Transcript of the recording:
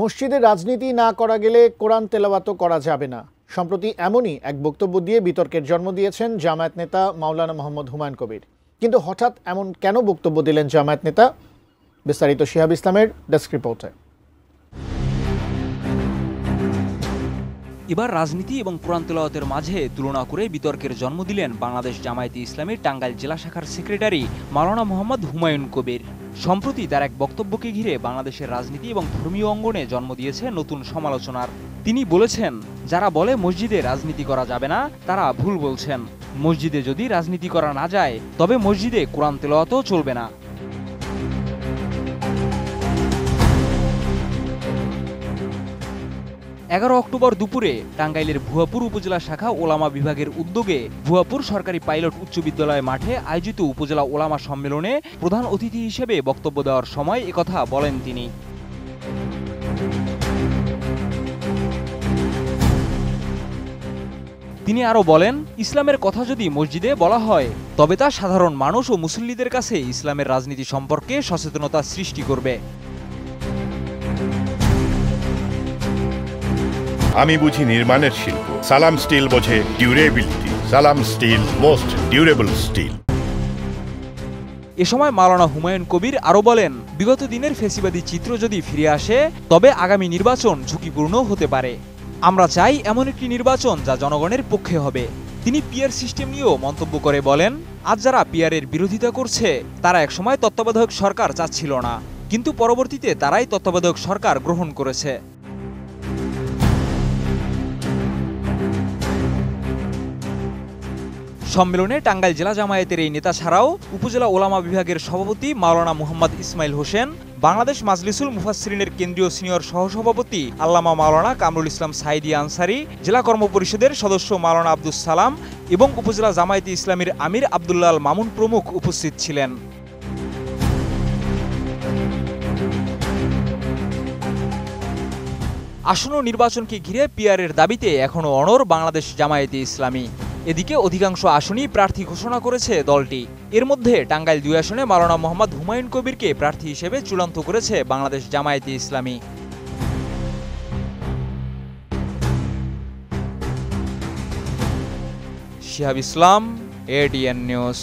মসজিদে রাজনীতি না করা গেলে কোরআন তেলাওয়াতও করা যাবে না। সম্প্রতি এমনই এক বক্তব্য দিয়ে বিতর্কের জন্ম দিয়েছেন জামায়াত নেতা মাওলানা মোহাম্মদ হুমায়ুন কবির। কিন্তু হঠাৎ এমন কেন বক্তব্য দিলেন জামায়াত নেতা? বিস্তারিত শিহাব ইসলামের ডেস্ক রিপোর্টে। এবার রাজনীতি এবং কোরআন তেলাওয়াতের মাঝে তুলনা করে বিতর্কের জন্ম দিলেন বাংলাদেশ জামায়াতে ইসলামীর টাঙ্গাইল জেলা শাখার সেক্রেটারি মাওলানা মোহাম্মদ হুমায়ুন কবির। সম্প্রতি তার এক বক্তব্যকে ঘিরে বাংলাদেশের রাজনীতি এবং ধর্মীয় অঙ্গনে জন্ম দিয়েছে নতুন সমালোচনার। তিনি বলেছেন, যারা বলে মসজিদে রাজনীতি করা যাবে না তারা ভুল বলছেন। মসজিদে যদি রাজনীতি করা না যায় তবে মসজিদে কোরআন তেলাওয়াতও চলবে না। 11 অক্টোবর দুপুরে টাঙ্গাইলের ভুয়াপুর উপজেলা শাখা ওলামা বিভাগের উদ্যোগে ভুয়াপুর সরকারি পাইলট উচ্চ বিদ্যালয় মাঠে আয়োজিত উপজেলা ওলামা সম্মেলনে প্রধান অতিথি হিসেবে বক্তব্য দেওয়ার সময় একথা বলেন তিনি। তিনি আরও বলেন, ইসলামের কথা যদি মসজিদে বলা হয় তবে তা সাধারণ মানুষ ও মুসল্লিদের কাছে ইসলামের রাজনীতি সম্পর্কে সচেতনতা সৃষ্টি করবে। আমি বুঝি নির্মাণের শিল্প, সালাম স্টিল বোঝে ডিউরেবিলিটি। সালাম স্টিল, মোস্ট ডিউরেবল স্টিল। এ সময় মাওলানা হুমায়ুন কবির আরও বলেন, বিগত দিনের ফ্যাসিবাদী চিত্র যদি ফিরে আসে তবে আগামী নির্বাচন ঝুঁকিপূর্ণ হতে পারে। আমরা চাই এমন একটি নির্বাচন যা জনগণের পক্ষে হবে। তিনি পিআর সিস্টেম নিয়েও মন্তব্য করে বলেন, আজ যারা পিআরের বিরোধিতা করছে তারা একসময় তত্ত্বাবধায়ক সরকার চাচ্ছিল না, কিন্তু পরবর্তীতে তারাই তত্ত্বাবধায়ক সরকার গ্রহণ করেছে। সম্মেলনে টাঙ্গাইল জেলা জামায়াতের এই নেতা ছাড়াও উপজেলা ওলামা বিভাগের সভাপতি মাওলানা মুহাম্মদ ইসমাইল হোসেন, বাংলাদেশ মাজলিসুল মুফাসসিরিনের কেন্দ্রীয় সিনিয়র সহসভাপতি আল্লামা মাওলানা কামরুল ইসলাম সাইদি আনসারি, জেলা কর্মপরিষদের সদস্য মাওলানা আব্দুস সালাম এবং উপজেলা জামায়াতে ইসলামীর আমির আব্দুল্লাহ আল মামুন প্রমুখ উপস্থিত ছিলেন। আসন্ন নির্বাচনকে ঘিরে পিআরের দাবিতে এখনও অনড় বাংলাদেশ জামায়াতে ইসলামী। এদিকে অধিকাংশ আসনই প্রার্থী ঘোষণা করেছে দলটি। এর মধ্যে টাঙ্গাইল 2 আসনে মাওলানা মোহাম্মদ হুমায়ুন কবিরকে প্রার্থী হিসেবে চূড়ান্ত করেছে বাংলাদেশ জামায়াতে ইসলামী। শিহাব ইসলাম, এটিএন নিউজ।